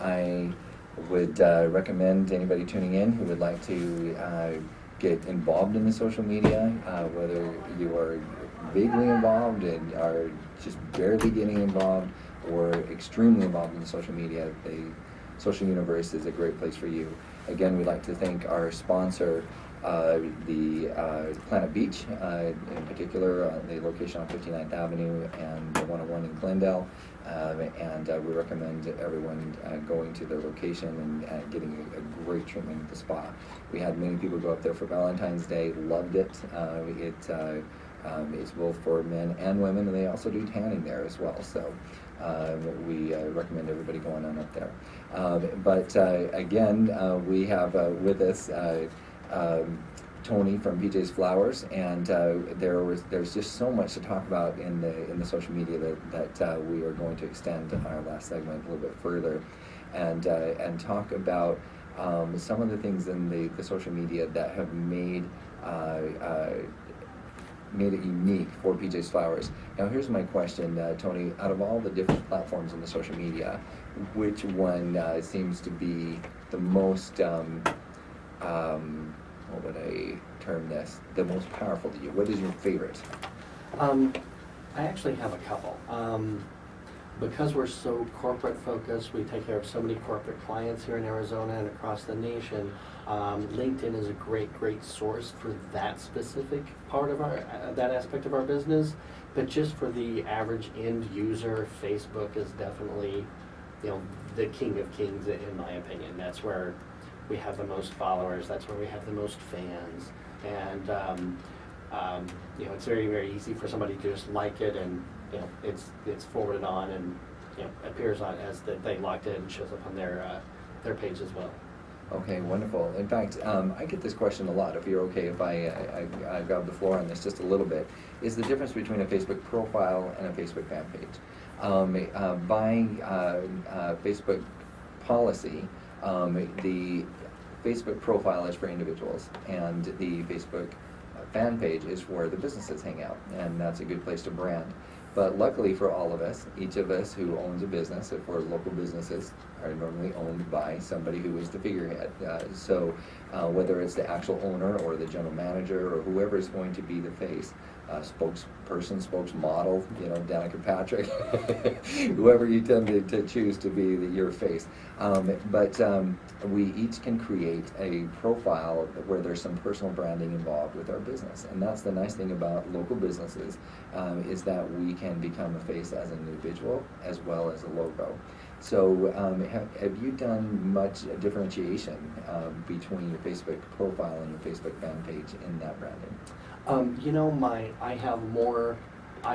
I would recommend anybody tuning in who would like to get involved in the social media, whether you are vaguely involved and are just barely getting involved or extremely involved in the social media. The social universe is a great place for you. Again, we'd like to thank our sponsor, the Planet Beach, in particular, the location on 59th Avenue and the 101 in Glendale. We recommend everyone going to their location and getting a great treatment at the spa. We had many people go up there for Valentine's Day, loved it. It's both for men and women, and they also do tanning there as well. So we recommend everybody going on up there. Again, we have with us Tony from Pjs Flowers, and there's just so much to talk about in the social media that we are going to extend our last segment a little bit further, and talk about some of the things in the social media that have made it unique for Pjs Flowers. Now here's my question, Tony, out of all the different platforms in the social media, which one seems to be the most, what would I term this, the most powerful to you? What is your favorite? I actually have a couple. Because we're so corporate focused, we take care of so many corporate clients here in Arizona and across the nation. LinkedIn is a great source for that specific part of that aspect of our business. But just for the average end user, Facebook is definitely, the king of kings in my opinion. That's where we have the most followers. That's where we have the most fans. And it's very easy for somebody to just like it, and it's forwarded on and appears on as that they logged in and shows up on their page as well. Okay, wonderful. In fact, I get this question a lot. If you're okay, if I grab the floor on this just a little bit, is the difference between a Facebook profile and a Facebook fan page. By Facebook policy, the Facebook profile is for individuals, and the Facebook fan page is where the businesses hang out, and that's a good place to brand. But luckily for all of us, each of us who owns a business, if we're local businesses, are normally owned by somebody who is the figurehead. So whether it's the actual owner or the general manager or whoever is going to be the face, spokesperson, spokesmodel, Danica Patrick, whoever you tend to choose to be your face. But we each can create a profile where there's some personal branding involved with our business. And that's the nice thing about local businesses, is that we can become a face as an individual as well as a logo. So have you done much differentiation between your Facebook profile and your Facebook fan page in that branding? I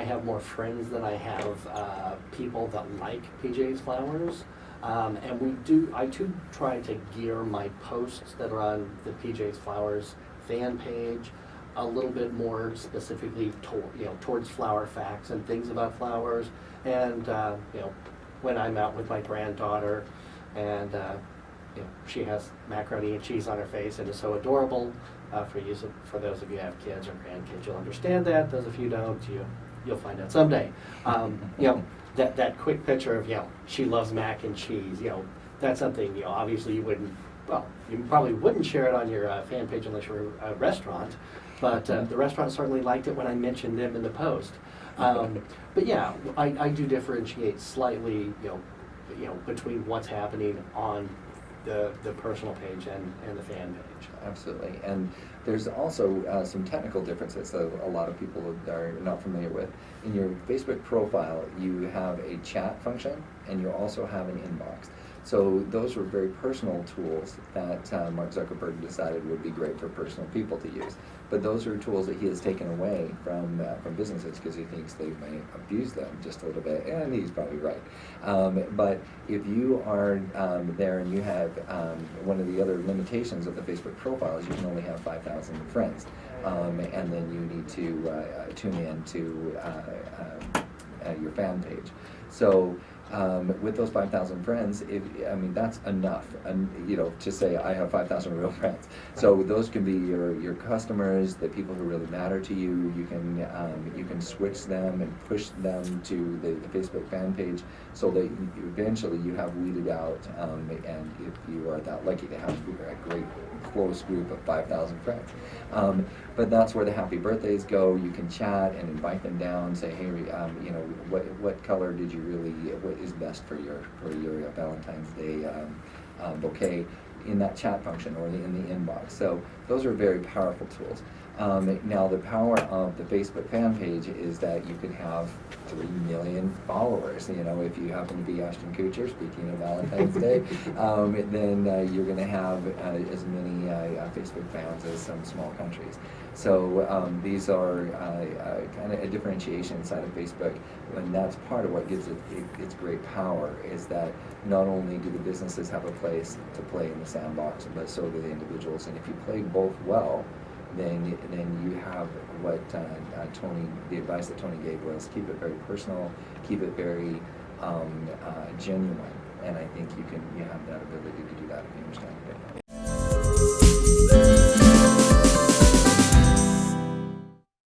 have more friends than I have people that like Pjs Flowers, and I do try to gear my posts that are on the Pjs Flowers fan page a little bit more specifically towards flower facts and things about flowers, and when I'm out with my granddaughter and she has macaroni and cheese on her face and is so adorable. For those of you who have kids or grandkids, you'll understand that. Those of you who don't, you'll find out someday. That quick picture of she loves mac and cheese. That's something obviously you probably wouldn't share it on your fan page unless you're a restaurant. But the restaurant certainly liked it when I mentioned them in the post. But yeah, I do differentiate slightly, between what's happening on the personal page and the fan page. Absolutely. And there's also some technical differences that a lot of people are not familiar with. In your Facebook profile, you have a chat function, and you also have an inbox. So those were very personal tools that Mark Zuckerberg decided would be great for personal people to use. But those are tools that he has taken away from businesses because he thinks they may abuse them just a little bit, and he's probably right. But if you are there and you have one of the other limitations of the Facebook profile is you can only have 5,000 friends, and then you need to tune in to your fan page. So With those 5,000 friends, I mean, that's enough, and you know, to say I have 5,000 real friends. So those can be your customers, the people who really matter to you. You can switch them and push them to the Facebook fan page, so that eventually you have weeded out, and if you are that lucky to have a great close group of 5,000 friends. But that's where the happy birthdays go. You can chat and invite them down, say, hey, you know, what color did you really, what is best for your Valentine's Day bouquet, in that chat function or in the inbox. So those are very powerful tools. Now the power of the Facebook fan page is that you can have 3 million followers. You know, if you happen to be Ashton Kutcher, speaking of Valentine's Day, then you're going to have as many Facebook fans as some small countries. So these are kind of a differentiation inside of Facebook, and that's part of what gives it its great power, is that not only do the businesses have a place to play in the sandbox, but so do the individuals. And if you play both well, then you have what the advice that Tony gave was, keep it very personal, keep it very genuine, and I think you have that ability to do that if you understand it.